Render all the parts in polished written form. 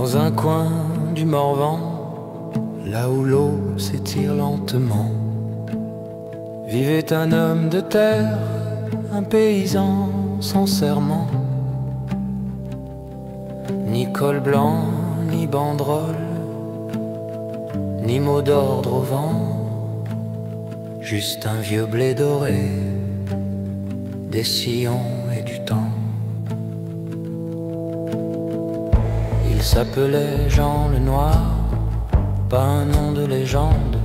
Dans un coin du Morvan, là où l'eau s'étire lentement, vivait un homme de terre, un paysan sans serment. Ni col blanc, ni banderole, ni mot d'ordre au vent, juste un vieux blé doré, des sillons et du temps. Il s'appelait Jean le Noir, pas un nom de légende,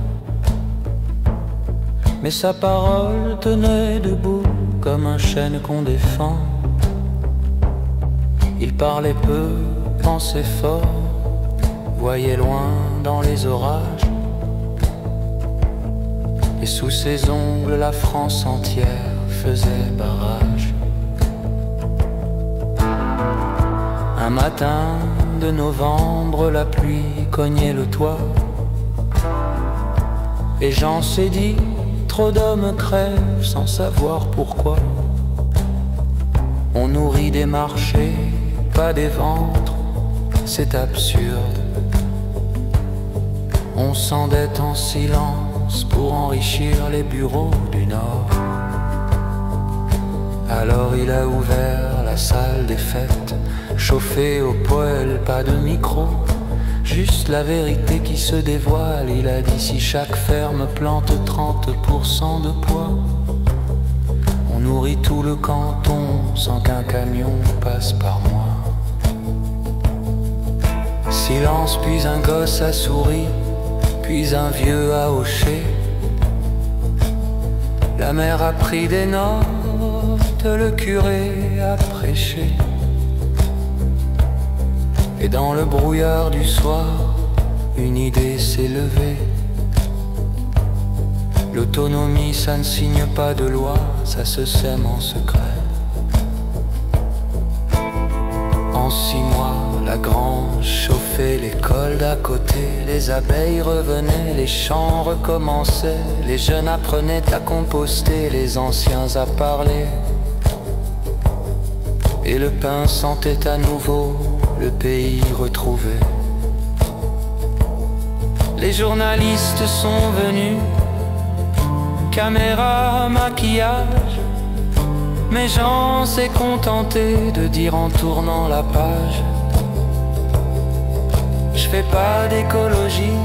mais sa parole tenait debout comme un chêne qu'on défend. Il parlait peu, pensait fort, voyait loin dans les orages, et sous ses ongles la France entière faisait barrage. Un matin de novembre, la pluie cognait le toit, et Jean s'est dit, trop d'hommes crèvent sans savoir pourquoi. On nourrit des marchés, pas des ventres, c'est absurde. On s'endette en silence pour enrichir les bureaux du Nord. Alors il a ouvert la salle des fêtes, chauffé au poêle, pas de micro, juste la vérité qui se dévoile. Il a dit, si chaque ferme plante 30% de pois, on nourrit tout le canton sans qu'un camion passe par mois. Silence, puis un gosse a souri, puis un vieux a hoché. La mère a pris des notes, le curé a prêché. Et dans le brouillard du soir, une idée s'est levée. L'autonomie, ça ne signe pas de loi, ça se sème en secret. En 6 mois, la grange chauffait, l'école d'à côté, les abeilles revenaient, les chants recommençaient, les jeunes apprenaient à composter, les anciens à parler. Et le pain sentait à nouveau le pays retrouvé. Les journalistes sont venus, caméra, maquillage, mais Jean s'est contenté de dire en tournant la page, je fais pas d'écologie,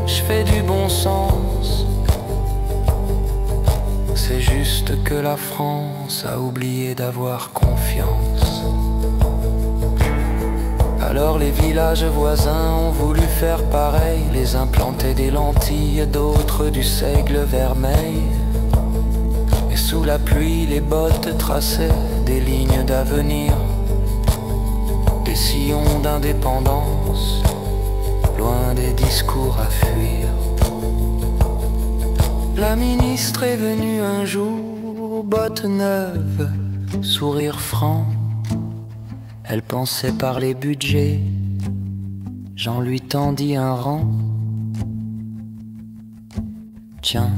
je fais du bon sens. C'est juste que la France a oublié d'avoir confiance. Alors les villages voisins ont voulu faire pareil, les uns plantaient des lentilles, d'autres du seigle vermeil. Et sous la pluie, les bottes traçaient des lignes d'avenir, des sillons d'indépendance, loin des discours à fuir. La ministre est venue un jour, bottes neuves, sourire franc. Elle pensait parler budget, Jean lui tendit un rang. Tiens,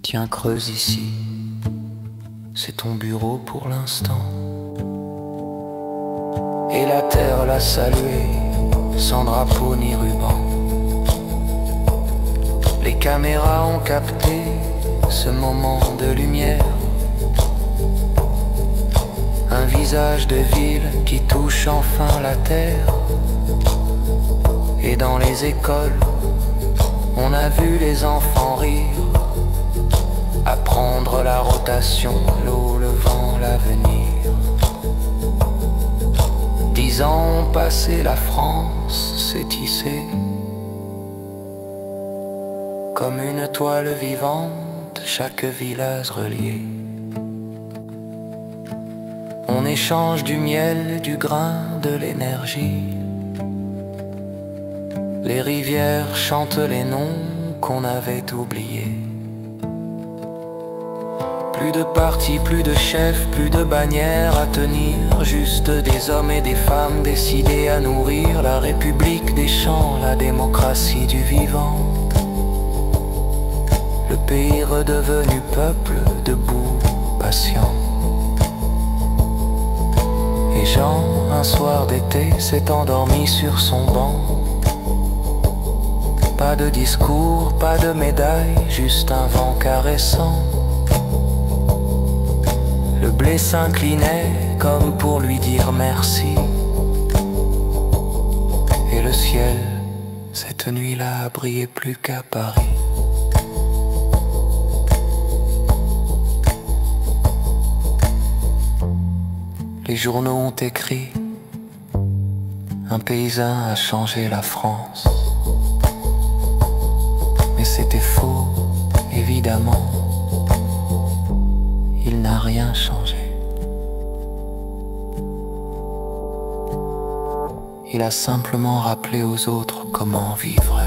tiens, creuse ici, c'est ton bureau pour l'instant. Et la terre l'a salué, sans drapeau ni ruban. Les caméras ont capté ce moment de lumière, un visage de ville qui touche enfin la terre. Et dans les écoles, on a vu les enfants rire, apprendre la rotation, l'eau, le vent, l'avenir. 10 ans ont passé, la France s'est tissée comme une toile vivante, chaque village relié. On échange du miel, du grain, de l'énergie. Les rivières chantent les noms qu'on avait oubliés. Plus de partis, plus de chefs, plus de bannières à tenir, juste des hommes et des femmes décidés à nourrir la République des champs, la démocratie du vivant. Le pays redevenu peuple debout, patient. Et Jean, un soir d'été, s'est endormi sur son banc. Pas de discours, pas de médaille, juste un vent caressant. Le blé s'inclinait comme pour lui dire merci. Et le ciel, cette nuit-là, a brillé plus qu'à Paris. Les journaux ont écrit: un paysan a changé la France. Mais c'était faux, évidemment. Il n'a rien changé. Il a simplement rappelé aux autres comment vivre.